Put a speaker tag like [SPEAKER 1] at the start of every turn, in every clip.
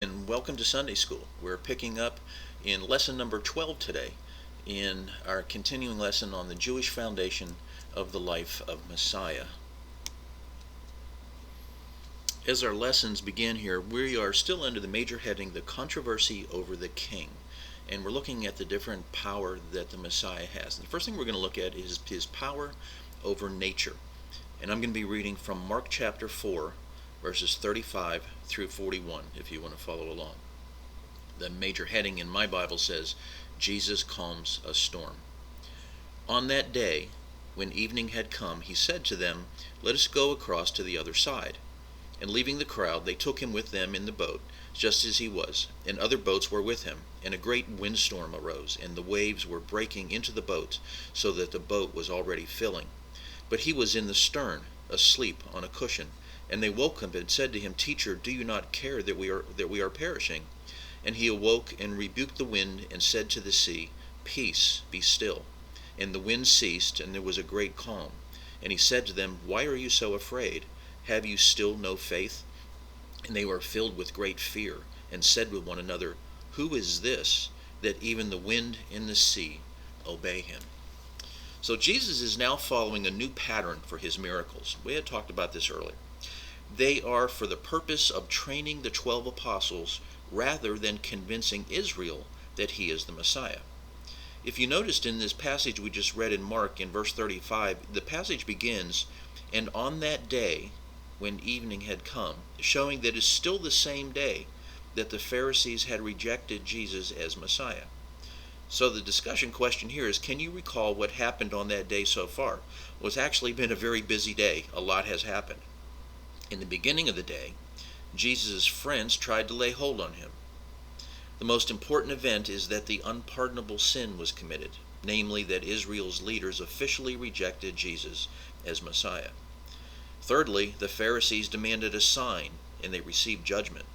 [SPEAKER 1] And welcome to Sunday School. We're picking up in lesson number 12 today in our continuing lesson on the Jewish foundation of the life of Messiah. As our lessons begin here, we are still under the major heading, the controversy over the king. And we're looking at the different power that the Messiah has. And the first thing we're going to look at is his power over nature. And I'm going to be reading from Mark chapter 4, verses 35 through 41, if you want to follow along. The major heading in my Bible says, Jesus calms a storm. On that day, when evening had come, he said to them, "Let us go across to the other side." And leaving the crowd, they took him with them in the boat, just as he was, and other boats were with him. And a great windstorm arose, and the waves were breaking into the boat, so that the boat was already filling. But he was in the stern, asleep on a cushion. And they woke him and said to him, "Teacher, do you not care that we are perishing?" And he awoke and rebuked the wind and said to the sea, "Peace, be still." And the wind ceased, and there was a great calm. And he said to them, "Why are you so afraid? Have you still no faith?" And they were filled with great fear, and said with one another, "Who is this, that even the wind and the sea obey him?" So Jesus is now following a new pattern for his miracles. We had talked about this earlier. They are for the purpose of training the 12 apostles rather than convincing Israel that he is the Messiah. If you noticed in this passage we just read in Mark in verse 35, the passage begins, "And on that day, when evening had come," showing that it's still the same day that the Pharisees had rejected Jesus as Messiah. So the discussion question here is, can you recall what happened on that day so far? Well, it's actually been a very busy day. A lot has happened. In the beginning of the day, Jesus' friends tried to lay hold on him. The most important event is that the unpardonable sin was committed, namely that Israel's leaders officially rejected Jesus as Messiah. Thirdly, the Pharisees demanded a sign, and they received judgment.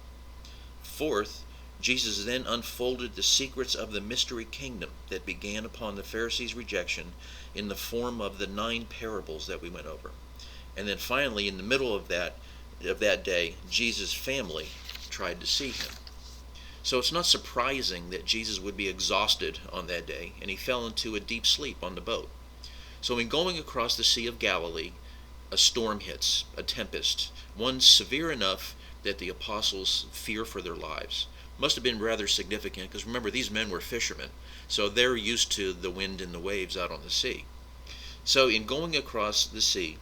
[SPEAKER 1] Fourth, Jesus then unfolded the secrets of the mystery kingdom that began upon the Pharisees' rejection in the form of the 9 parables that we went over. And then finally, in the middle of that day, Jesus' family tried to see him. So it's not surprising that Jesus would be exhausted on that day, and he fell into a deep sleep on the boat. So in going across the Sea of Galilee, a storm hits, a tempest, one severe enough that the apostles fear for their lives. Must have been rather significant, because remember, these men were fishermen, so they're used to the wind and the waves out on the sea. So in going across the sea,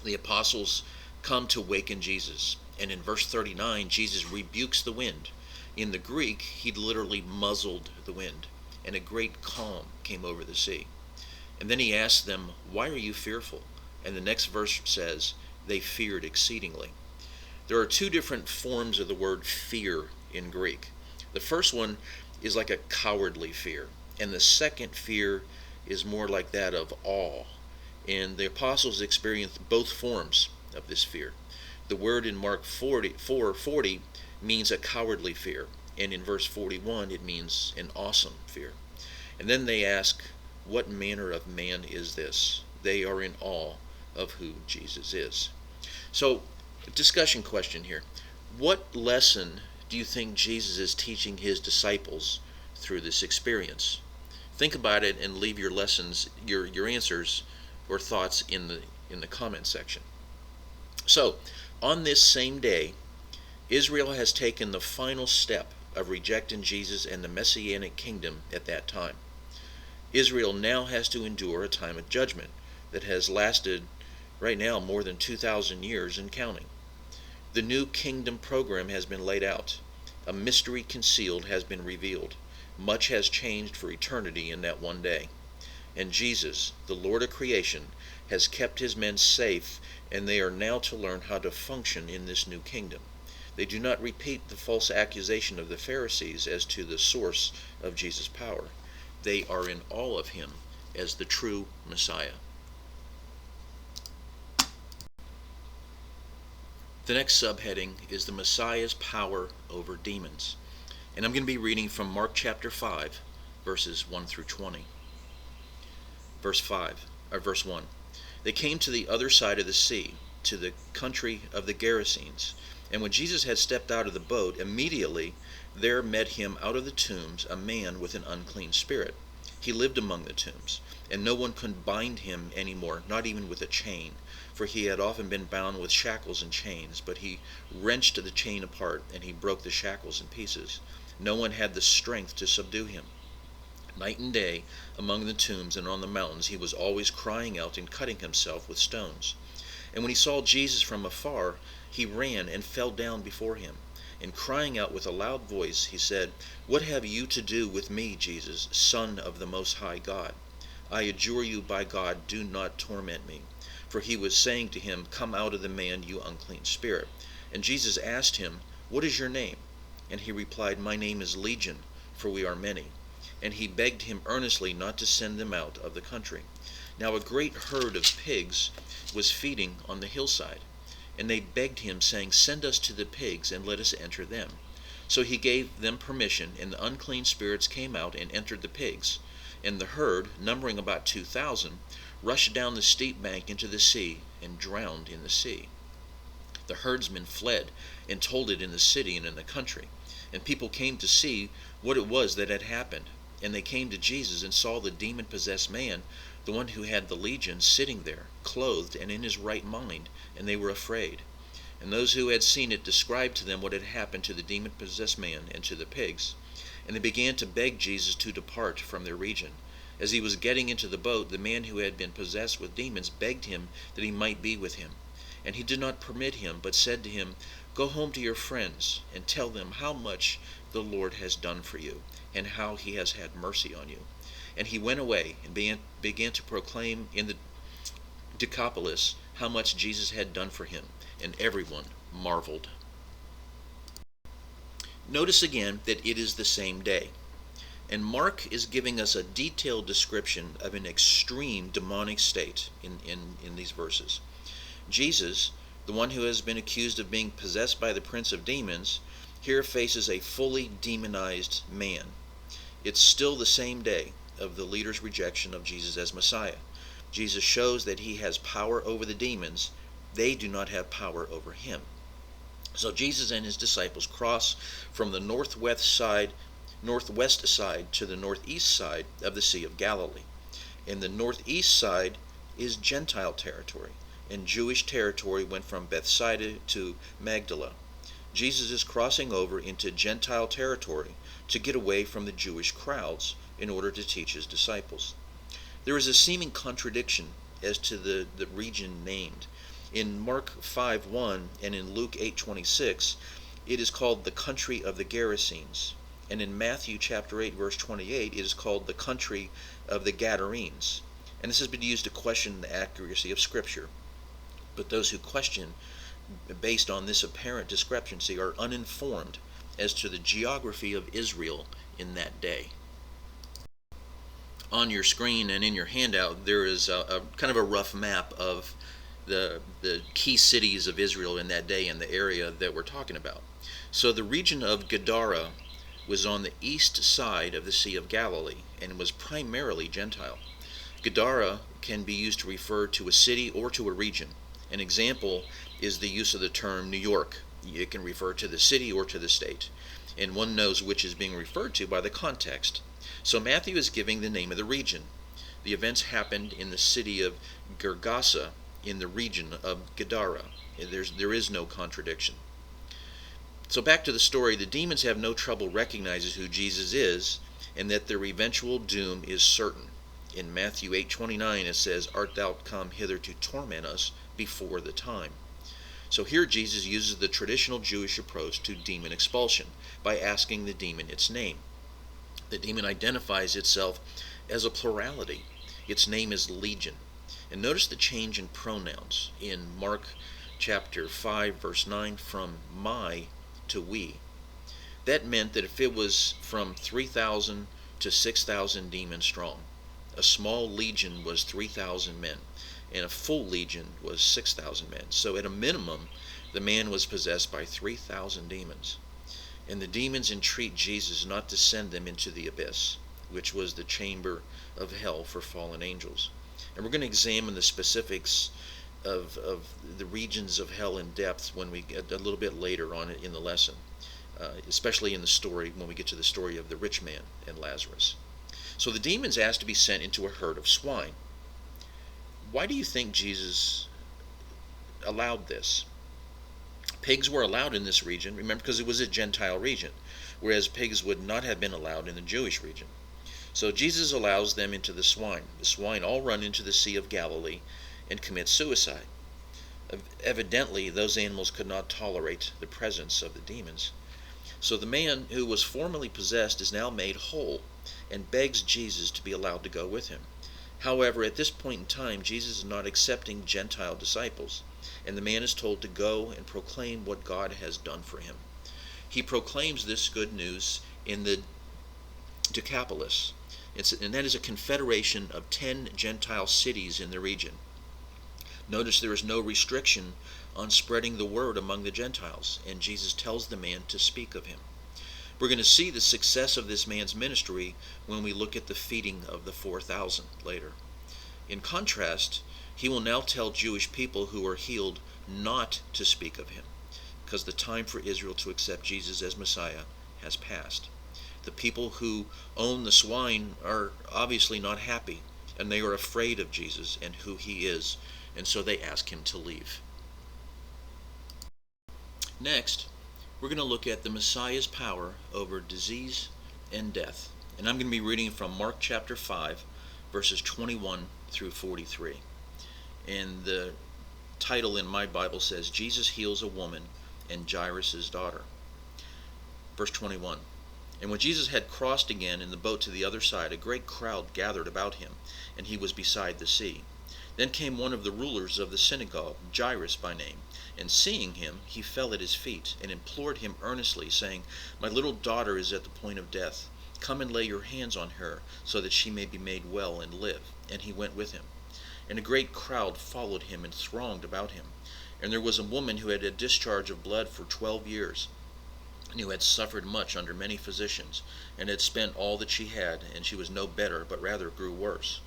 [SPEAKER 1] the apostles come to waken Jesus. And in verse 39, Jesus rebukes the wind. In the Greek, he literally muzzled the wind, and a great calm came over the sea. And then he asked them, "Why are you fearful?" And the next verse says, "They feared exceedingly." There are 2 different forms of the word fear in Greek. The first one is like a cowardly fear, and the second fear is more like that of awe. And the apostles experienced both forms of this fear. The word in Mark 4:40 means a cowardly fear, and in verse 41 it means an awesome fear. And then they ask, "What manner of man is this?" They are in awe of who Jesus is. So, discussion question here. What lesson do you think Jesus is teaching his disciples through this experience? Think about it and leave your lessons, your answers or thoughts in the comment section. So, on this same day, Israel has taken the final step of rejecting Jesus and the Messianic kingdom at that time. Israel now has to endure a time of judgment that has lasted right now more than 2,000 years and counting. The new kingdom program has been laid out. A mystery concealed has been revealed. Much has changed for eternity in that one day. And Jesus, the Lord of creation, has kept his men safe, and they are now to learn how to function in this new kingdom. They do not repeat the false accusation of the Pharisees as to the source of Jesus' power. They are in awe of him as the true Messiah. The next subheading is the Messiah's power over demons. And I'm going to be reading from Mark chapter 5, verses 1 through 20. Verse 1. They came to the other side of the sea, to the country of the Gerasenes, And when Jesus had stepped out of the boat, immediately there met him out of the tombs a man with an unclean spirit. He lived among the tombs, and no one could bind him any more, not even with a chain, for he had often been bound with shackles and chains. But he wrenched the chain apart, and he broke the shackles in pieces. No one had the strength to subdue him. Night and day, among the tombs and on the mountains, he was always crying out and cutting himself with stones. And when he saw Jesus from afar, he ran and fell down before him. And crying out with a loud voice, he said, "What have you to do with me, Jesus, Son of the Most High God? I adjure you by God, do not torment me." For he was saying to him, "Come out of the man, you unclean spirit." And Jesus asked him, "What is your name?" And he replied, "My name is Legion, for we are many." And he begged him earnestly not to send them out of the country. Now a great herd of pigs was feeding on the hillside. And they begged him, saying, "Send us to the pigs, and let us enter them." So he gave them permission, and the unclean spirits came out and entered the pigs. And the herd, numbering about 2,000, rushed down the steep bank into the sea, and drowned in the sea. The herdsmen fled, and told it in the city and in the country. And people came to see what it was that had happened. And they came to Jesus, and saw the demon-possessed man, the one who had the legion, sitting there, clothed and in his right mind, and they were afraid. And those who had seen it described to them what had happened to the demon-possessed man and to the pigs. And they began to beg Jesus to depart from their region. As he was getting into the boat, the man who had been possessed with demons begged him that he might be with him. And he did not permit him, but said to him, "Go home to your friends, and tell them how much the Lord has done for you, and how he has had mercy on you." And he went away and began to proclaim in the Decapolis how much Jesus had done for him, and everyone marveled. Notice again that it is the same day. And Mark is giving us a detailed description of an extreme demonic state in these verses. Jesus, the one who has been accused of being possessed by the prince of demons, here faces a fully demonized man. It's still the same day of the leaders' rejection of Jesus as Messiah. Jesus shows that he has power over the demons. They do not have power over him. So Jesus and his disciples cross from the northwest side to the northeast side of the Sea of Galilee. And the northeast side is Gentile territory, and Jewish territory went from Bethsaida to Magdala. Jesus is crossing over into Gentile territory to get away from the Jewish crowds in order to teach his disciples. There is a seeming contradiction as to the region named. In Mark 5:1 and in Luke 8:26, it is called the country of the Gerasenes. And in Matthew chapter 8, verse 28, it is called the country of the Gadarenes. And this has been used to question the accuracy of Scripture. But those who question based on this apparent discrepancy are uninformed as to the geography of Israel in that day. On your screen and in your handout, there is a kind of a rough map of the key cities of Israel in that day in the area that we're talking about. So the region of Gadara was on the east side of the Sea of Galilee and was primarily Gentile. Gadara can be used to refer to a city or to a region. An example is the use of the term New York. It can refer to the city or to the state, and one knows which is being referred to by the context. So Matthew is giving the name of the region. The events happened in the city of Gergasa in the region of Gadara. There is no contradiction. So back to the story, the demons have no trouble recognizing who Jesus is and that their eventual doom is certain. In Matthew 8:29 it says, "Art thou come hither to torment us before the time?" So here Jesus uses the traditional Jewish approach to demon expulsion by asking the demon its name. The demon identifies itself as a plurality. Its name is Legion. And notice the change in pronouns in Mark chapter 5 verse 9 from my to we. That meant that if it was from 3,000 to 6,000 demons strong, a small legion was 3,000 men, and a full legion was 6,000 men. So at a minimum, the man was possessed by 3,000 demons. And the demons entreat Jesus not to send them into the abyss, which was the chamber of hell for fallen angels. And we're going to examine the specifics of the regions of hell in depth when we get a little bit later on in the lesson, especially in the story when we get to the story of the rich man and Lazarus. So the demons asked to be sent into a herd of swine. Why do you think Jesus allowed this? Pigs were allowed in this region, remember, because it was a Gentile region, whereas pigs would not have been allowed in the Jewish region. So Jesus allows them into the swine. The swine all run into the Sea of Galilee and commit suicide. Evidently, those animals could not tolerate the presence of the demons. So the man who was formerly possessed is now made whole and begs Jesus to be allowed to go with him. However, at this point in time, Jesus is not accepting Gentile disciples, and the man is told to go and proclaim what God has done for him. He proclaims this good news in the Decapolis, and that is a confederation of 10 Gentile cities in the region. Notice there is no restriction on spreading the word among the Gentiles, and Jesus tells the man to speak of him. We're going to see the success of this man's ministry when we look at the feeding of the 4,000 later. In contrast, he will now tell Jewish people who are healed not to speak of him, because the time for Israel to accept Jesus as Messiah has passed. The people who own the swine are obviously not happy, and they are afraid of Jesus and who he is, and so they ask him to leave. Next, we're going to look at the Messiah's power over disease and death. And I'm going to be reading from Mark chapter 5, verses 21 through 43. And the title in my Bible says, Jesus heals a woman and Jairus' daughter. Verse 21. And when Jesus had crossed again in the boat to the other side, a great crowd gathered about him, and he was beside the sea. Then came one of the rulers of the synagogue, Jairus by name, and seeing him, he fell at his feet, and implored him earnestly, saying, My little daughter is at the point of death. Come and lay your hands on her, so that she may be made well and live. And he went with him. And a great crowd followed him and thronged about him. And there was a woman who had a discharge of blood for 12 years, and who had suffered much under many physicians, and had spent all that she had, and she was no better, but rather grew worse.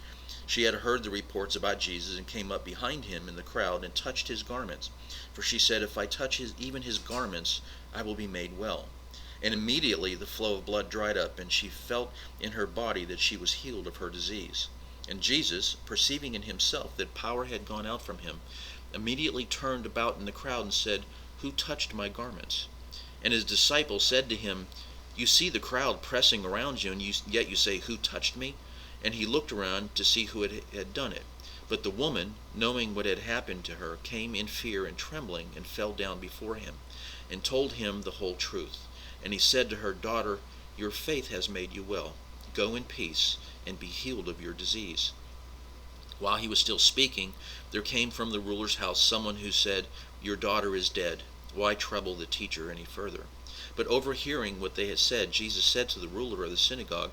[SPEAKER 1] She had heard the reports about Jesus, and came up behind him in the crowd, and touched his garments. For she said, If I touch even his garments, I will be made well. And immediately the flow of blood dried up, and she felt in her body that she was healed of her disease. And Jesus, perceiving in himself that power had gone out from him, immediately turned about in the crowd and said, Who touched my garments? And his disciples said to him, You see the crowd pressing around you, and yet you say, Who touched me? And he looked around to see who had done it. But the woman, knowing what had happened to her, came in fear and trembling, and fell down before him, and told him the whole truth. And he said to her, Daughter, your faith has made you well. Go in peace, and be healed of your disease. While he was still speaking, there came from the ruler's house someone who said, Your daughter is dead. Why trouble the teacher any further? But overhearing what they had said, Jesus said to the ruler of the synagogue,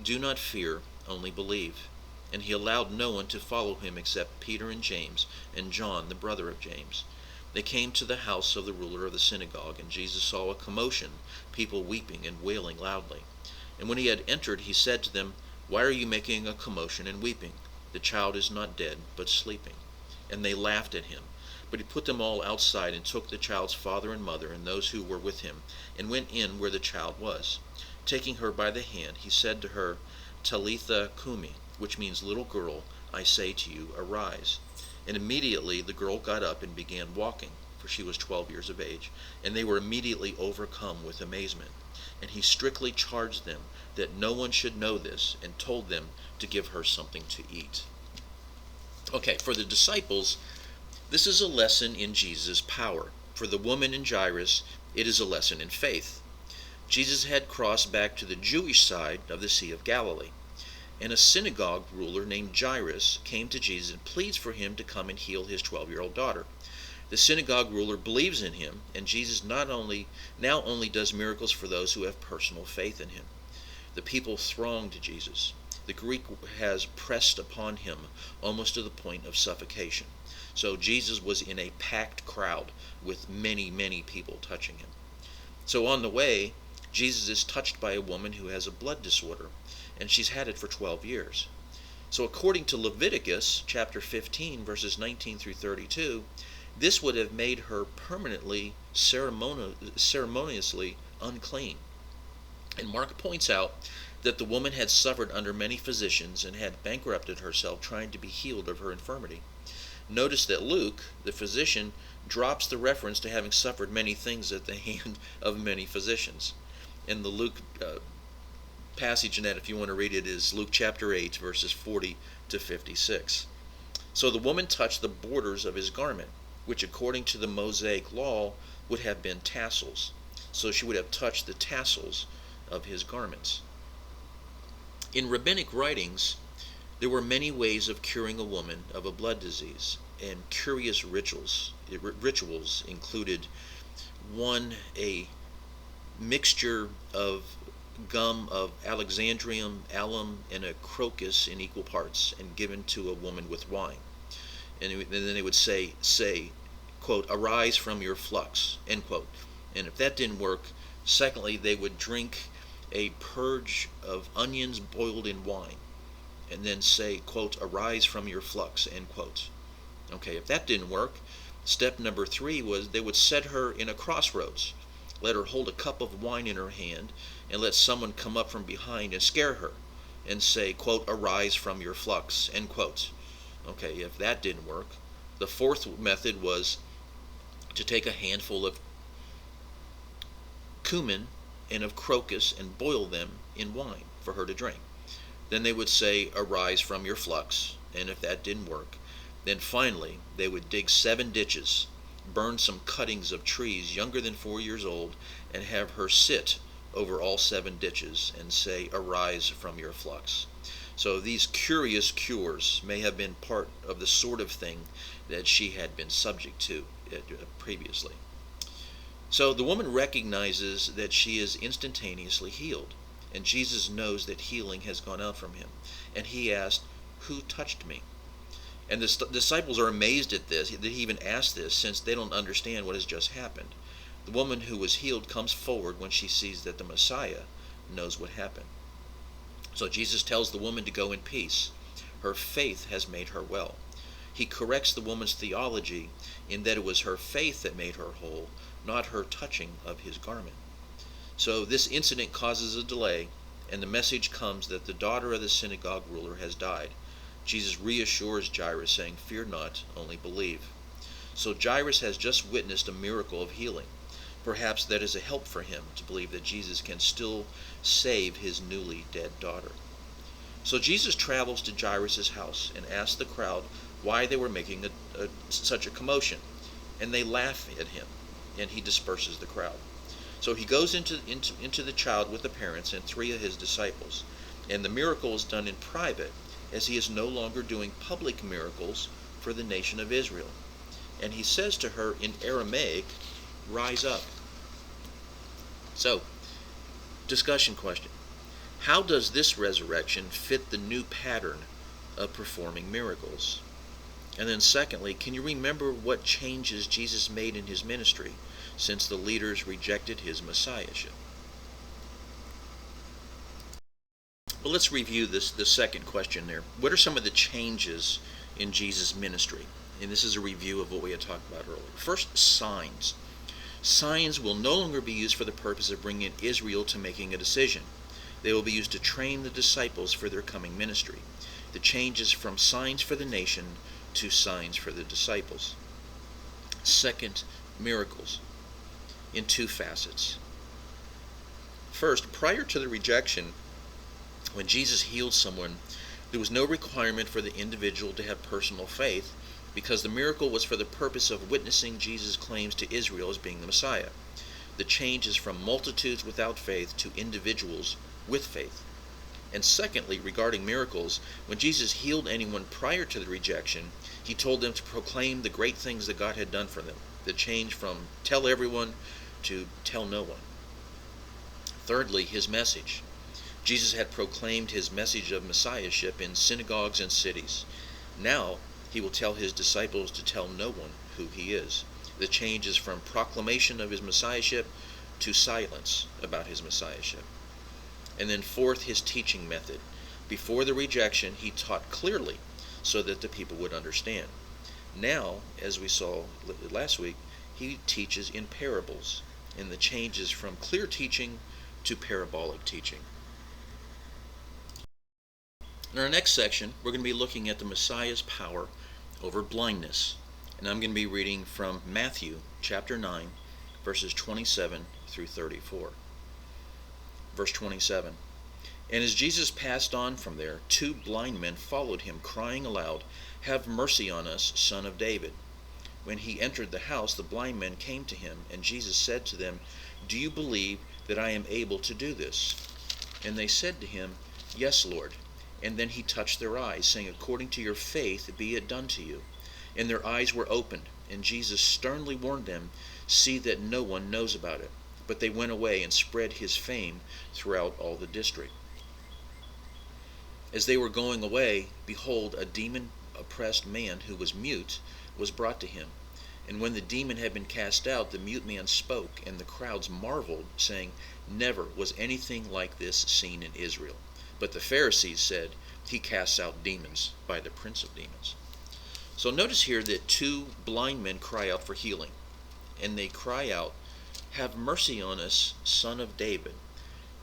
[SPEAKER 1] Do not fear, only believe. And he allowed no one to follow him except Peter and James and John, the brother of James. They came to the house of the ruler of the synagogue, and Jesus saw a commotion, people weeping and wailing loudly. And when he had entered, he said to them, Why are you making a commotion and weeping? The child is not dead, but sleeping. And they laughed at him. But he put them all outside, and took the child's father and mother and those who were with him, and went in where the child was. Taking her by the hand, he said to her, Talitha cumi, which means, Little girl, I say to you, arise. And immediately the girl got up and began walking, for she was 12 years of age, and they were immediately overcome with amazement. And he strictly charged them that no one should know this, and told them to give her something to eat. Okay, for the disciples, this is a lesson in Jesus' power. For the woman in Jairus, it is a lesson in faith. Jesus had crossed back to the Jewish side of the Sea of Galilee, and a synagogue ruler named Jairus came to Jesus and pleads for him to come and heal his 12-year-old daughter. The synagogue ruler believes in him, and Jesus now only does miracles for those who have personal faith in him. The people throng to Jesus. The Greek has pressed upon him almost to the point of suffocation. So Jesus was in a packed crowd with many, many people touching him. So on the way, Jesus is touched by a woman who has a blood disorder, and she's had it for 12 years. So according to Leviticus chapter 15, verses 19 through 32, this would have made her permanently ceremoniously unclean. And Mark points out that the woman had suffered under many physicians and had bankrupted herself trying to be healed of her infirmity. Notice that Luke, the physician, drops the reference to having suffered many things at the hand of many physicians. And the Luke passage in that, if you want to read it, is Luke chapter 8, verses 40 to 56. So the woman touched the borders of his garment, which according to the Mosaic law would have been tassels. So she would have touched the tassels of his garments. In rabbinic writings, there were many ways of curing a woman of a blood disease, and curious rituals included one, a mixture of gum of alexandrium, alum, and a crocus in equal parts, and given to a woman with wine. And then they would say, quote, arise from your flux, end quote. And if that didn't work, secondly, they would drink a purge of onions boiled in wine, and then say, quote, arise from your flux, end quote. Okay, if that didn't work, step number 3 was they would set her in a crossroads, let her hold a cup of wine in her hand, and let someone come up from behind and scare her, and say, quote, arise from your flux, end quote. Okay, if that didn't work, the 4th method was to take a handful of cumin and of crocus and boil them in wine for her to drink. Then they would say, arise from your flux, and if that didn't work, then finally they would dig 7 ditches, burn some cuttings of trees younger than 4 years old, and have her sit over all 7 ditches and say, arise from your flux. So these curious cures may have been part of the sort of thing that she had been subject to previously. So the woman recognizes that she is instantaneously healed, and Jesus knows that healing has gone out from him. And he asked, who touched me? And the disciples are amazed at this, that he even asked this, since they don't understand what has just happened. The woman who was healed comes forward when she sees that the Messiah knows what happened. So Jesus tells the woman to go in peace. Her faith has made her well. He corrects the woman's theology in that it was her faith that made her whole, not her touching of his garment. So this incident causes a delay, and the message comes that the daughter of the synagogue ruler has died. Jesus reassures Jairus, saying, fear not, only believe. So Jairus has just witnessed a miracle of healing. Perhaps that is a help for him to believe that Jesus can still save his newly dead daughter. So Jesus travels to Jairus' house and asks the crowd why they were making such a commotion. And they laugh at him, and he disperses the crowd. So he goes into the child with the parents and 3 of his disciples. And the miracle is done in private, as he is no longer doing public miracles for the nation of Israel. And he says to her in Aramaic, rise up. So, discussion question. How does this resurrection fit the new pattern of performing miracles? And then secondly, can you remember what changes Jesus made in his ministry since the leaders rejected his messiahship? Well, let's review the second question there. What are some of the changes in Jesus' ministry? And this is a review of what we had talked about earlier. First, signs. Signs will no longer be used for the purpose of bringing Israel to making a decision. They will be used to train the disciples for their coming ministry. The change is from signs for the nation to signs for the disciples. Second, miracles in 2 facets. First, prior to the rejection, when Jesus healed someone, there was no requirement for the individual to have personal faith, because the miracle was for the purpose of witnessing Jesus' claims to Israel as being the Messiah. The change is from multitudes without faith to individuals with faith. And secondly, regarding miracles, when Jesus healed anyone prior to the rejection, he told them to proclaim the great things that God had done for them. The change from tell everyone to tell no one. Thirdly, his message. Jesus had proclaimed his message of messiahship in synagogues and cities. Now, he will tell his disciples to tell no one who he is. The change is from proclamation of his messiahship to silence about his messiahship. And then fourth, his teaching method. Before the rejection, he taught clearly so that the people would understand. Now, as we saw last week, he teaches in parables, and the change is from clear teaching to parabolic teaching. In our next section, we're going to be looking at the Messiah's power over blindness. And I'm going to be reading from Matthew chapter 9, verses 27 through 34. Verse 27. And as Jesus passed on from there, 2 blind men followed him, crying aloud, "Have mercy on us, Son of David." When he entered the house, the blind men came to him, and Jesus said to them, "Do you believe that I am able to do this?" And they said to him, "Yes, Lord." And then he touched their eyes, saying, "According to your faith be it done to you." And their eyes were opened, and Jesus sternly warned them, "See that no one knows about it." But they went away and spread his fame throughout all the district. As they were going away, behold, a demon-oppressed man who was mute was brought to him. And when the demon had been cast out, the mute man spoke, and the crowds marveled, saying, "Never was anything like this seen in Israel." But the Pharisees said, "He casts out demons by the prince of demons." So notice here that 2 blind men cry out for healing. And they cry out, "Have mercy on us, Son of David."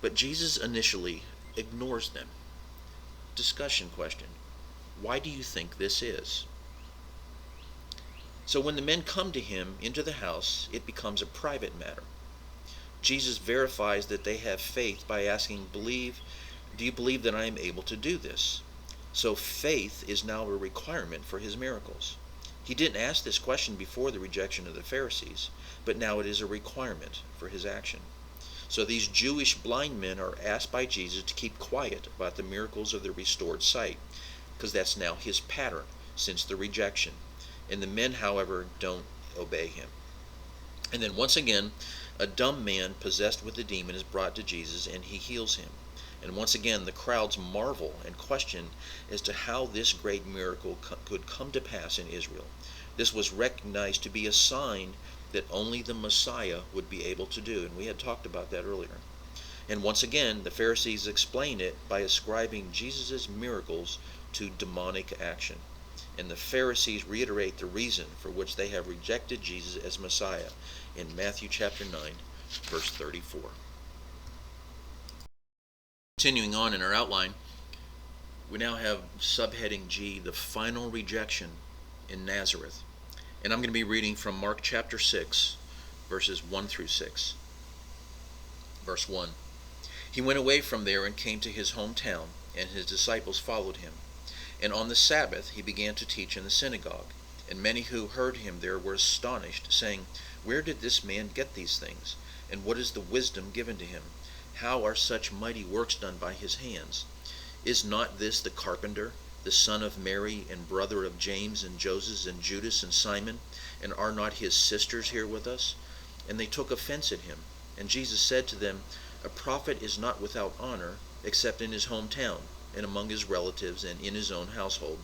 [SPEAKER 1] But Jesus initially ignores them. Discussion question. Why do you think this is? So when the men come to him into the house, it becomes a private matter. Jesus verifies that they have faith by asking, "Do you believe that I am able to do this?" So faith is now a requirement for his miracles. He didn't ask this question before the rejection of the Pharisees, but now it is a requirement for his action. So these Jewish blind men are asked by Jesus to keep quiet about the miracles of the restored sight, because that's now his pattern since the rejection. And the men, however, don't obey him. And then once again, a dumb man possessed with a demon is brought to Jesus, and he heals him. And once again, the crowds marvel and question as to how this great miracle could come to pass in Israel. This was recognized to be a sign that only the Messiah would be able to do, and we had talked about that earlier. And once again, the Pharisees explain it by ascribing Jesus' miracles to demonic action. And the Pharisees reiterate the reason for which they have rejected Jesus as Messiah in Matthew chapter 9, verse 34. Continuing on in our outline, we now have subheading G, the final rejection in Nazareth. And I'm going to be reading from Mark chapter 6, verses 1 through 6. Verse 1. He went away from there and came to his hometown, and his disciples followed him. And on the Sabbath he began to teach in the synagogue. And many who heard him there were astonished, saying, "Where did this man get these things? And what is the wisdom given to him? How are such mighty works done by his hands? Is not this the carpenter, the son of Mary, and brother of James and Joseph and Judas and Simon? And are not his sisters here with us?" And they took offense at him. And Jesus said to them, "A prophet is not without honor, except in his hometown, and among his relatives, and in his own household."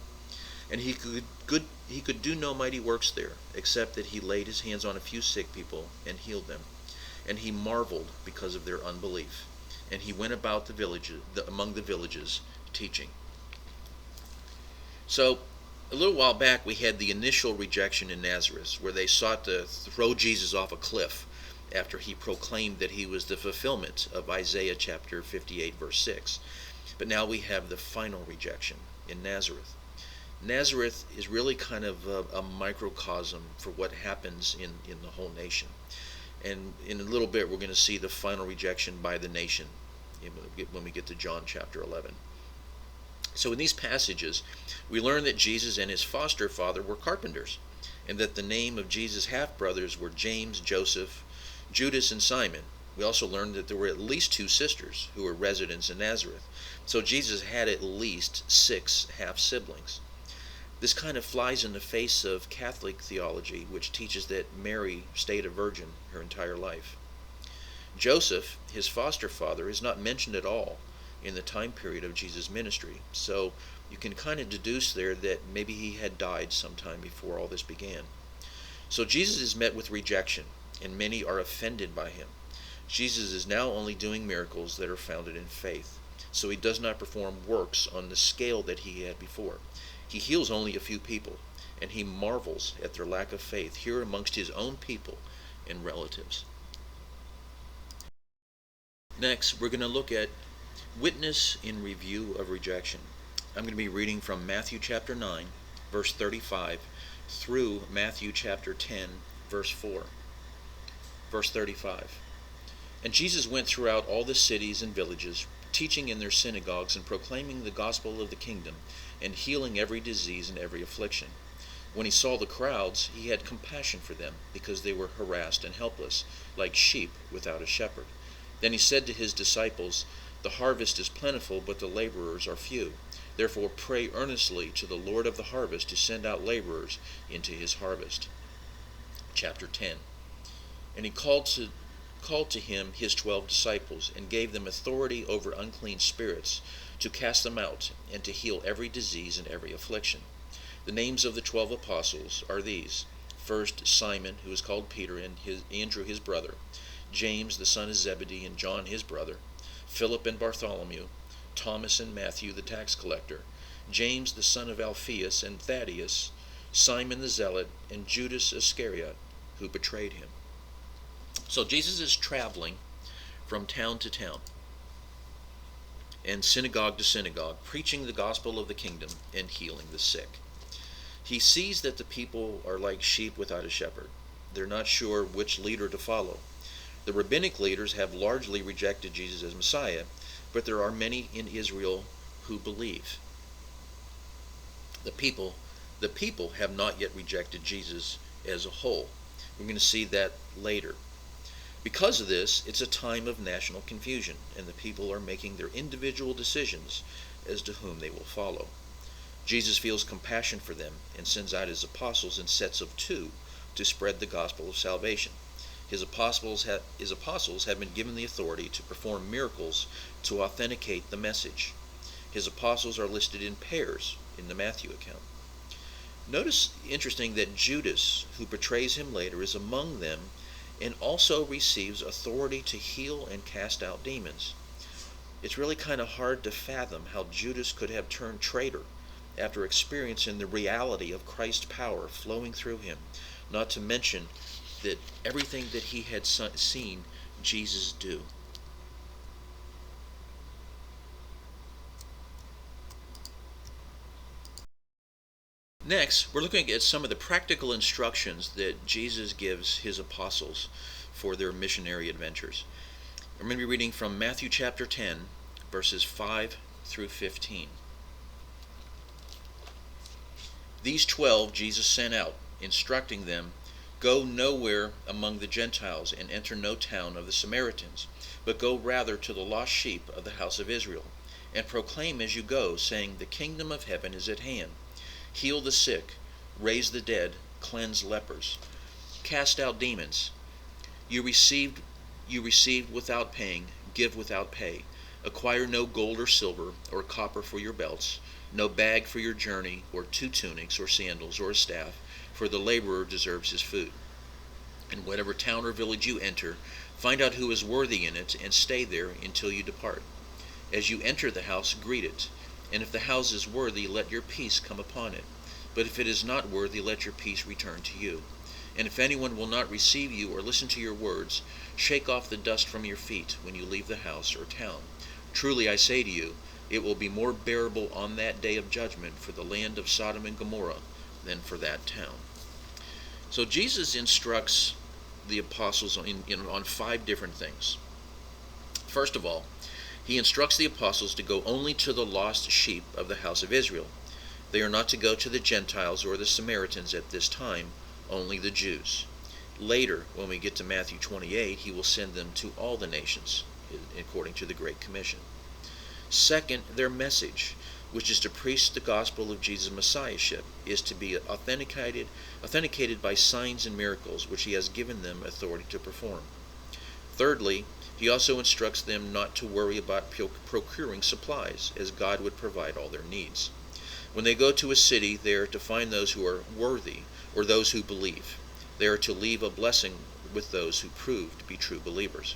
[SPEAKER 1] And he could do no mighty works there, except that he laid his hands on a few sick people and healed them. And he marveled because of their unbelief. And he went about among the villages, teaching. So, a little while back we had the initial rejection in Nazareth, where they sought to throw Jesus off a cliff after he proclaimed that he was the fulfillment of Isaiah chapter 58, verse 6. But now we have the final rejection in Nazareth. Nazareth is really kind of a microcosm for what happens in the whole nation. And in a little bit we're going to see the final rejection by the nation when we get to John chapter 11. So in these passages, we learn that Jesus and his foster father were carpenters, and that the name of Jesus' half-brothers were James, Joseph, Judas, and Simon. We also learned that there were at least 2 sisters who were residents in Nazareth. So Jesus had at least 6 half-siblings. This kind of flies in the face of Catholic theology, which teaches that Mary stayed a virgin her entire life. Joseph, his foster father, is not mentioned at all in the time period of Jesus' ministry. So you can kind of deduce there that maybe he had died sometime before all this began. So Jesus is met with rejection, and many are offended by him. Jesus is now only doing miracles that are founded in faith. so he does not perform works on the scale that he had before. He heals only a few people, and he marvels at their lack of faith here amongst his own people and relatives. Next, we're going to look at witness in review of rejection. I'm going to be reading from Matthew chapter 9, verse 35, through Matthew chapter 10, verse 4. Verse 35. And Jesus went throughout all the cities and villages, teaching in their synagogues and proclaiming the gospel of the kingdom, and healing every disease and every affliction. When he saw the crowds, he had compassion for them, because they were harassed and helpless, like sheep without a shepherd. Then he said to his disciples, "The harvest is plentiful, but the laborers are few. Therefore pray earnestly to the Lord of the harvest to send out laborers into his harvest." Chapter 10. And he called to him his 12 disciples, and gave them authority over unclean spirits, to cast them out, and to heal every disease and every affliction. The names of the 12 apostles are these: first, Simon, who is called Peter, and Andrew his brother; James the son of Zebedee, and John his brother; Philip and Bartholomew; Thomas and Matthew the tax collector; James the son of Alphaeus and Thaddeus; Simon the zealot; and Judas Iscariot, who betrayed him. So Jesus is traveling from town to town and synagogue to synagogue, preaching the gospel of the kingdom and healing the sick. He sees that the people are like sheep without a shepherd. They're not sure which leader to follow. The rabbinic leaders have largely rejected Jesus as Messiah, but there are many in Israel who believe. The people have not yet rejected Jesus as a whole. We're going to see that later. Because of this, it's a time of national confusion, and the people are making their individual decisions as to whom they will follow. Jesus feels compassion for them and sends out his apostles in sets of 2 to spread the gospel of salvation. His apostles have been given the authority to perform miracles to authenticate the message. His apostles are listed in pairs in the Matthew account. Notice, interesting, that Judas, who betrays him later, is among them and also receives authority to heal and cast out demons. It's really kind of hard to fathom how Judas could have turned traitor after experiencing the reality of Christ's power flowing through him, not to mention that everything that he had seen Jesus do. Next, we're looking at some of the practical instructions that Jesus gives his apostles for their missionary adventures. I'm going to be reading from Matthew chapter 10, verses 5 through 15. These 12 Jesus sent out, instructing them, "Go nowhere among the Gentiles, and enter no town of the Samaritans, but go rather to the lost sheep of the house of Israel, and proclaim as you go, saying, The kingdom of heaven is at hand. Heal the sick, raise the dead, cleanse lepers, cast out demons. You received without paying, give without pay. Acquire no gold or silver or copper for your belts, no bag for your journey, or 2 tunics or sandals or a staff, for the laborer deserves his food. In whatever town or village you enter, find out who is worthy in it, and stay there until you depart. As you enter the house, greet it. And if the house is worthy, let your peace come upon it. But if it is not worthy, let your peace return to you. And if anyone will not receive you or listen to your words, shake off the dust from your feet when you leave the house or town. Truly I say to you, it will be more bearable on that day of judgment for the land of Sodom and Gomorrah than for that town." So Jesus instructs the apostles on 5 different things. First of all, he instructs the apostles to go only to the lost sheep of the house of Israel. They are not to go to the Gentiles or the Samaritans at this time, only the Jews. Later, when we get to Matthew 28, he will send them to all the nations, according to the Great Commission. Second, their message, which is to preach the gospel of Jesus' Messiahship, is to be authenticated by signs and miracles, which he has given them authority to perform. Thirdly, he also instructs them not to worry about procuring supplies, as God would provide all their needs. When they go to a city, they are to find those who are worthy, or those who believe. They are to leave a blessing with those who prove to be true believers.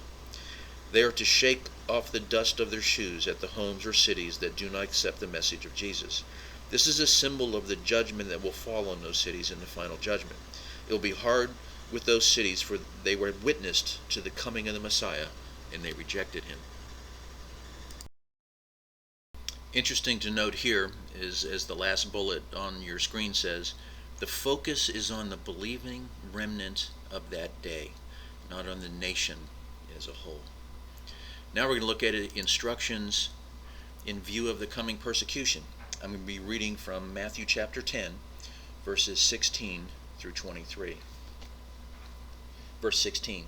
[SPEAKER 1] They are to shake off the dust of their shoes at the homes or cities that do not accept the message of Jesus. This is a symbol of the judgment that will fall on those cities in the final judgment. It will be hard with those cities, for they were witnessed to the coming of the Messiah, and they rejected him. Interesting to note here is, as the last bullet on your screen says, the focus is on the believing remnant of that day, not on the nation as a whole. Now we're going to look at instructions in view of the coming persecution. I'm going to be reading from Matthew chapter 10, verses 16 through 23. Verse 16.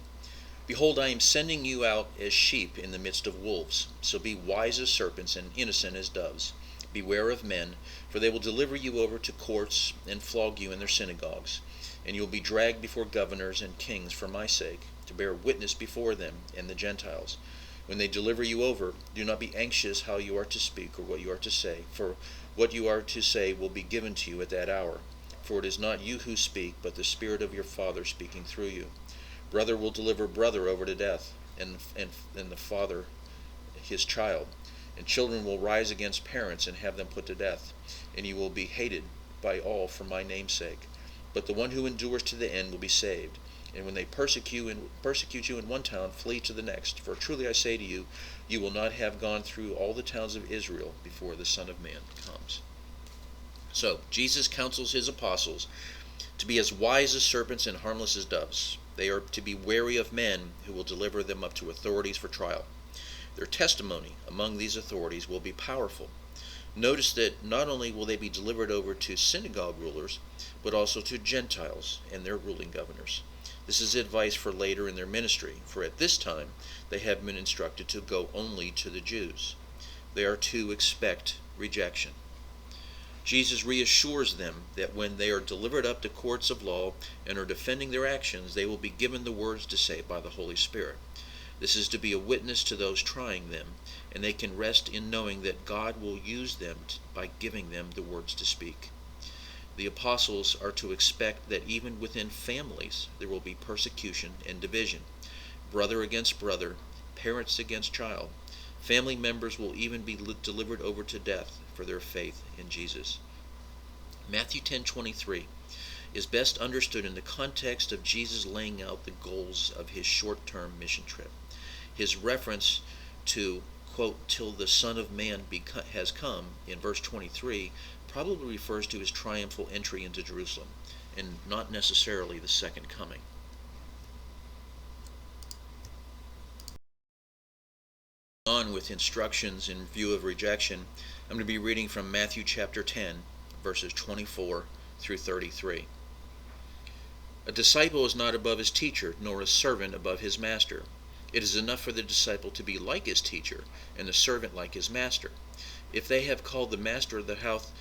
[SPEAKER 1] Behold, I am sending you out as sheep in the midst of wolves. So be wise as serpents and innocent as doves. Beware of men, for they will deliver you over to courts and flog you in their synagogues. And you will be dragged before governors and kings for my sake, to bear witness before them and the Gentiles. When they deliver you over, do not be anxious how you are to speak or what you are to say, for what you are to say will be given to you at that hour. For it is not you who speak, but the Spirit of your Father speaking through you. Brother will deliver brother over to death, and the father his child. And children will rise against parents and have them put to death. And you will be hated by all for my name's sake. But the one who endures to the end will be saved. And when they persecute you in one town, flee to the next. For truly I say to you, you will not have gone through all the towns of Israel before the Son of Man comes. So, Jesus counsels his apostles to be as wise as serpents and harmless as doves. They are to be wary of men who will deliver them up to authorities for trial. Their testimony among these authorities will be powerful. Notice that not only will they be delivered over to synagogue rulers, but also to Gentiles and their ruling governors. This is advice for later in their ministry, for at this time they have been instructed to go only to the Jews. They are to expect rejection. Jesus reassures them that when they are delivered up to courts of law and are defending their actions, they will be given the words to say by the Holy Spirit. This is to be a witness to those trying them, and they can rest in knowing that God will use them by giving them the words to speak. The apostles are to expect that even within families there will be persecution and division, brother against brother, parents against child. Family members will even be delivered over to death for their faith in Jesus. Matthew 10:23 is best understood in the context of Jesus laying out the goals of his short-term mission trip. His reference to, quote, till the Son of Man has come, in verse 23, probably refers to his triumphal entry into Jerusalem, and not necessarily the second coming. On with instructions in view of rejection, I'm going to be reading from Matthew chapter 10, verses 24 through 33. A disciple is not above his teacher, nor a servant above his master. It is enough for the disciple to be like his teacher, and the servant like his master. If they have called the master of the house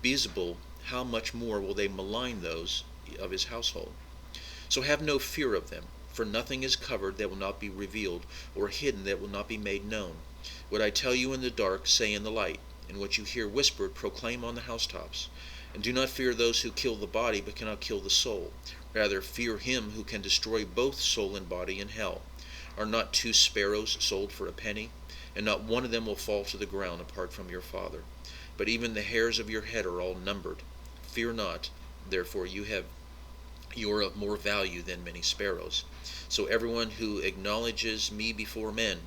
[SPEAKER 1] Beelzebul, how much more will they malign those of his household? So have no fear of them, for nothing is covered that will not be revealed, or hidden that will not be made known. What I tell you in the dark, say in the light, and what you hear whispered, proclaim on the housetops. And do not fear those who kill the body, but cannot kill the soul. Rather, fear him who can destroy both soul and body in hell. Are not 2 sparrows sold for a penny? And not one of them will fall to the ground apart from your Father. But even the hairs of your head are all numbered. Fear not, therefore you are of more value than many sparrows. So everyone who acknowledges me before men,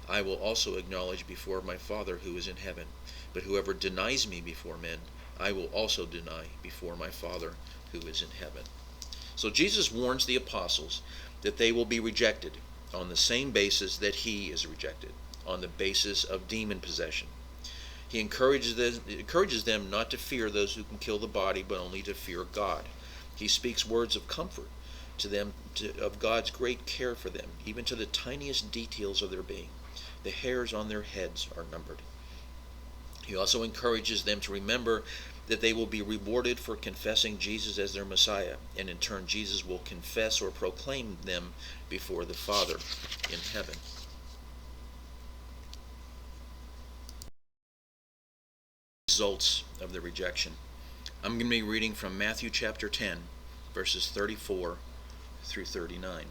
[SPEAKER 1] I will also acknowledge before my Father who is in heaven. But whoever denies me before men, I will also deny before my Father who is in heaven. So Jesus warns the apostles that they will be rejected on the same basis that he is rejected, on the basis of demon possession. He encourages them not to fear those who can kill the body, but only to fear God. He speaks words of comfort to them of God's great care for them, even to the tiniest details of their being. The hairs on their heads are numbered. He also encourages them to remember that they will be rewarded for confessing Jesus as their Messiah, and in turn Jesus will confess or proclaim them before the Father in heaven. Results of the rejection. I'm going to be reading from Matthew chapter 10, verses 34 through 39.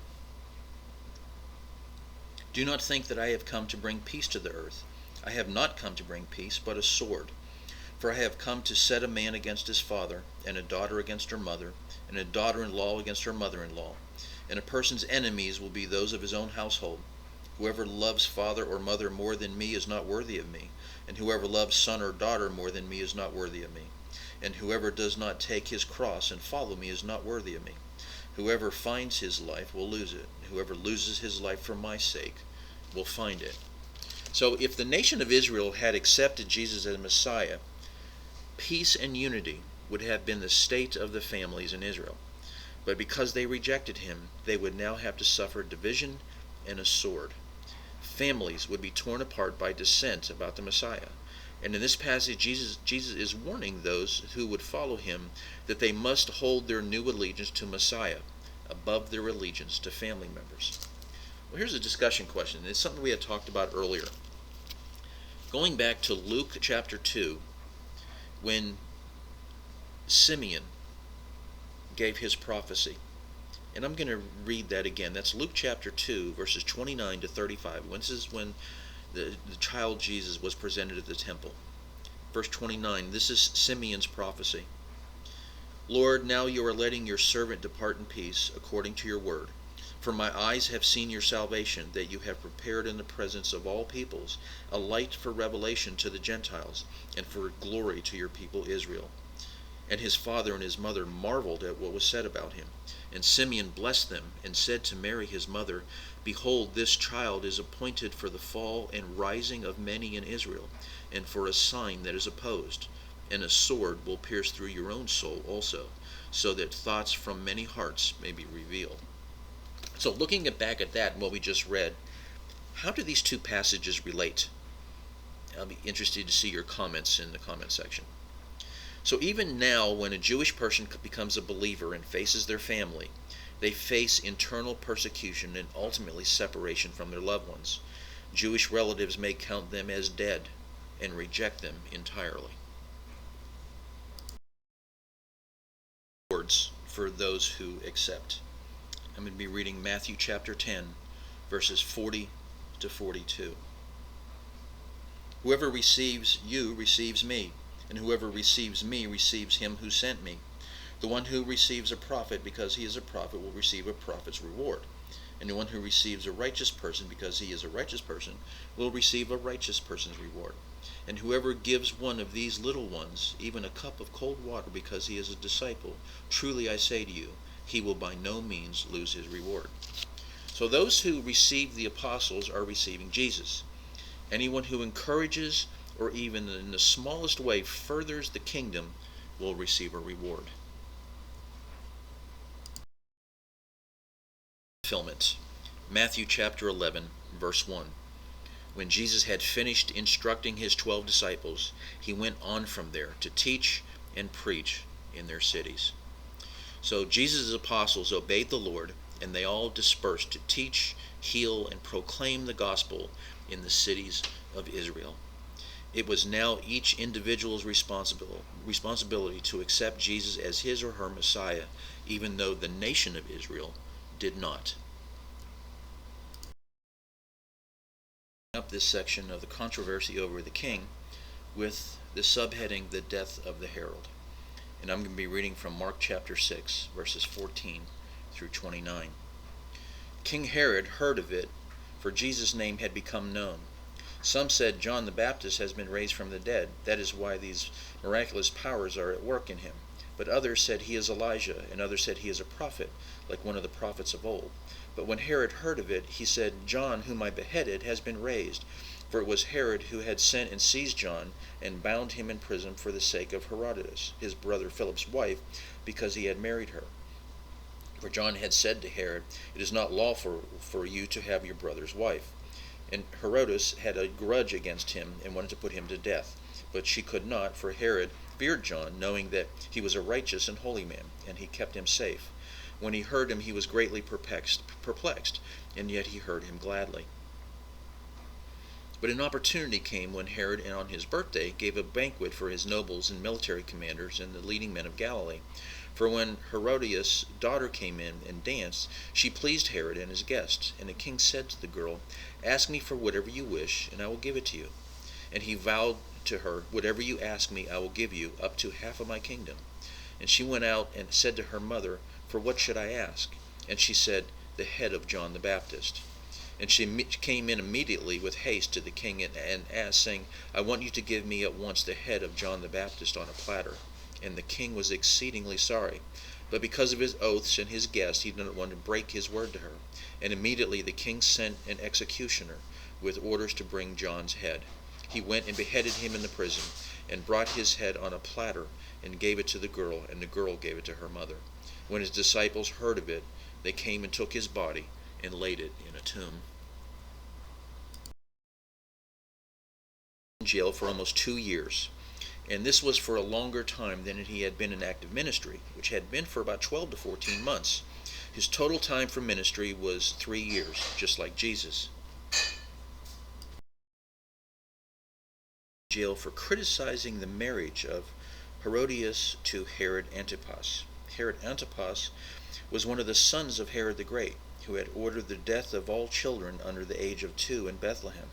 [SPEAKER 1] Do not think that I have come to bring peace to the earth. I have not come to bring peace, but a sword. For I have come to set a man against his father, and a daughter against her mother, and a daughter-in-law against her mother-in-law. And a person's enemies will be those of his own household. Whoever loves father or mother more than me is not worthy of me, and whoever loves son or daughter more than me is not worthy of me. And whoever does not take his cross and follow me is not worthy of me. Whoever finds his life will lose it. Whoever loses his life for my sake will find it. So if the nation of Israel had accepted Jesus as Messiah, peace and unity would have been the state of the families in Israel. But because they rejected him, they would now have to suffer division and a sword. Families would be torn apart by dissent about the Messiah. And in this passage, Jesus is warning those who would follow him that they must hold their new allegiance to Messiah above their allegiance to family members. Well, here's a discussion question. It's something we had talked about earlier. Going back to Luke chapter 2, when Simeon gave his prophecy. And I'm going to read that again. That's Luke chapter 2, verses 29 to 35. This is when the child Jesus was presented at the temple. Verse 29, this is Simeon's prophecy. Lord, now you are letting your servant depart in peace, according to your word. For my eyes have seen your salvation, that you have prepared in the presence of all peoples a light for revelation to the Gentiles, and for glory to your people Israel. And his father and his mother marveled at what was said about him. And Simeon blessed them, and said to Mary his mother, Behold, this child is appointed for the fall and rising of many in Israel, and for a sign that is opposed. And a sword will pierce through your own soul also, so that thoughts from many hearts may be revealed. So looking back at that and what we just read, how do these two passages relate? I'll be interested to see your comments in the comment section. So even now, when a Jewish person becomes a believer and faces their family, they face internal persecution and ultimately separation from their loved ones. Jewish relatives may count them as dead and reject them entirely. Words for those who accept. I'm going to be reading Matthew chapter 10, verses 40 to 42. Whoever receives you receives me, and whoever receives me receives him who sent me. The one who receives a prophet because he is a prophet will receive a prophet's reward. And the one who receives a righteous person because he is a righteous person will receive a righteous person's reward. And whoever gives one of these little ones even a cup of cold water because he is a disciple, truly I say to you, he will by no means lose his reward. So those who receive the apostles are receiving Jesus. Anyone who encourages or even in the smallest way furthers the kingdom will receive a reward. Fulfillment. Matthew chapter 11, verse 1. When Jesus had finished instructing his 12 disciples, he went on from there to teach and preach in their cities. So Jesus' apostles obeyed the Lord, and they all dispersed to teach, heal, and proclaim the gospel in the cities of Israel. It was now each individual's responsibility to accept Jesus as his or her Messiah, even though the nation of Israel did not. Up this section of the controversy over the king with the subheading, the death of the herald. And I'm going to be reading from Mark chapter 6, verses 14 through 29. King Herod heard of it, for Jesus' name had become known. Some said John the Baptist has been raised from the dead. That is why these miraculous powers are at work in him. But others said he is Elijah, and others said he is a prophet, like one of the prophets of old. But when Herod heard of it, he said, John, whom I beheaded, has been raised. For it was Herod who had sent and seized John, and bound him in prison for the sake of Herodias, his brother Philip's wife, because he had married her. For John had said to Herod, It is not lawful for you to have your brother's wife. And Herodias had a grudge against him, and wanted to put him to death. But she could not, for Herod feared John, knowing that he was a righteous and holy man, and he kept him safe. When he heard him, he was greatly perplexed, and yet he heard him gladly. But an opportunity came when Herod, on his birthday, gave a banquet for his nobles and military commanders and the leading men of Galilee. For when Herodias' daughter came in and danced, she pleased Herod and his guests. And the king said to the girl, "Ask me for whatever you wish, and I will give it to you." And he vowed to her, "Whatever you ask me, I will give you, up to half of my kingdom." And she went out and said to her mother, "For what should I ask?" And she said, "The head of John the Baptist." And she came in immediately with haste to the king and asked, saying, "I want you to give me at once the head of John the Baptist on a platter." And the king was exceedingly sorry. But because of his oaths and his guests, he did not want to break his word to her. And immediately the king sent an executioner with orders to bring John's head. He went and beheaded him in the prison, and brought his head on a platter, and gave it to the girl, and the girl gave it to her mother. When his disciples heard of it, they came and took his body and laid it in a tomb. In jail for almost 2 years. And this was for a longer time than he had been in active ministry, which had been for about 12 to 14 months. His total time for ministry was 3 years, just like Jesus. Jail for criticizing the marriage of Herodias to Herod Antipas. Herod Antipas was one of the sons of Herod the Great, who had ordered the death of all children under the age of 2 in Bethlehem.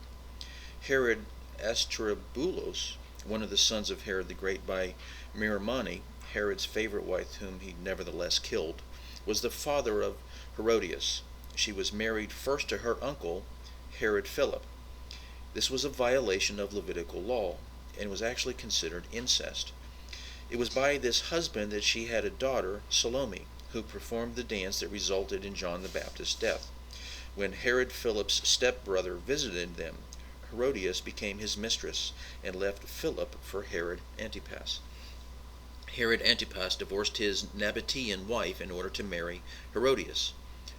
[SPEAKER 1] Herod Aristobulus, one of the sons of Herod the Great by Mirmani, Herod's favorite wife, whom he nevertheless killed, was the father of Herodias. She was married first to her uncle, Herod Philip. This was a violation of Levitical law, and was actually considered incest. It was by this husband that she had a daughter, Salome, who performed the dance that resulted in John the Baptist's death. When Herod Philip's stepbrother visited them, Herodias became his mistress and left Philip for Herod Antipas. Herod Antipas divorced his Nabatean wife in order to marry Herodias.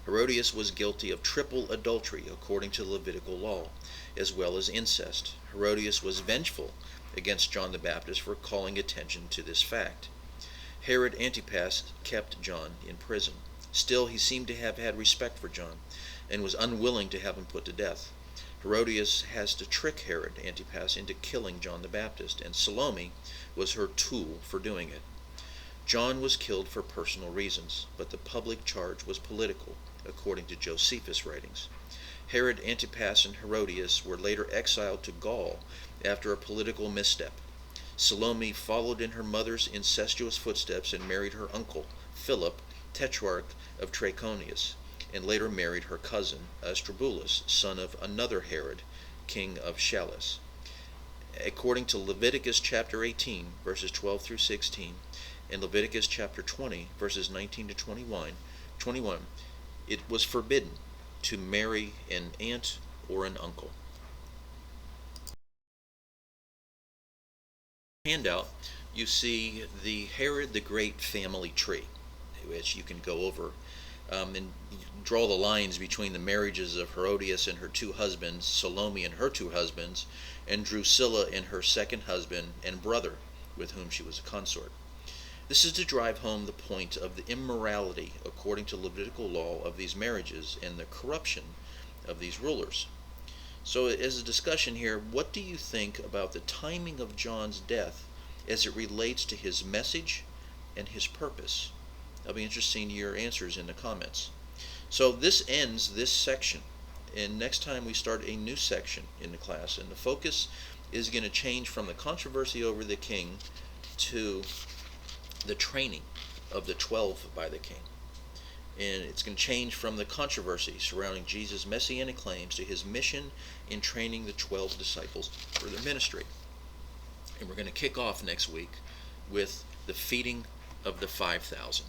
[SPEAKER 1] Herodias was guilty of triple adultery according to Levitical law, as well as incest. Herodias was vengeful against John the Baptist for calling attention to this fact. Herod Antipas kept John in prison. Still, he seemed to have had respect for John and was unwilling to have him put to death. Herodias has to trick Herod Antipas into killing John the Baptist, and Salome was her tool for doing it. John was killed for personal reasons, but the public charge was political, according to Josephus' writings. Herod Antipas and Herodias were later exiled to Gaul after a political misstep. Salome followed in her mother's incestuous footsteps and married her uncle, Philip, tetrarch of Trachonius, and later married her cousin, Aristobulus, son of another Herod, king of Challis. According to Leviticus chapter 18, verses 12 through 16, and Leviticus chapter 20, verses 19 to 21, it was forbidden to marry an aunt or an uncle. Handout, you see the Herod the Great family tree, which you can go over and draw the lines between the marriages of Herodias and her 2 husbands, Salome and her 2 husbands, and Drusilla and her second husband and brother, with whom she was a consort. This is to drive home the point of the immorality, according to Levitical law, of these marriages and the corruption of these rulers. So as a discussion here, what do you think about the timing of John's death as it relates to his message and his purpose? I'll be interested in your answers in the comments. So this ends this section, and next time we start a new section in the class, and the focus is going to change from the controversy over the king to the training of the 12 by the king. And it's going to change from the controversy surrounding Jesus' messianic claims to his mission in training the 12 disciples for their ministry. And we're going to kick off next week with the feeding of the 5,000.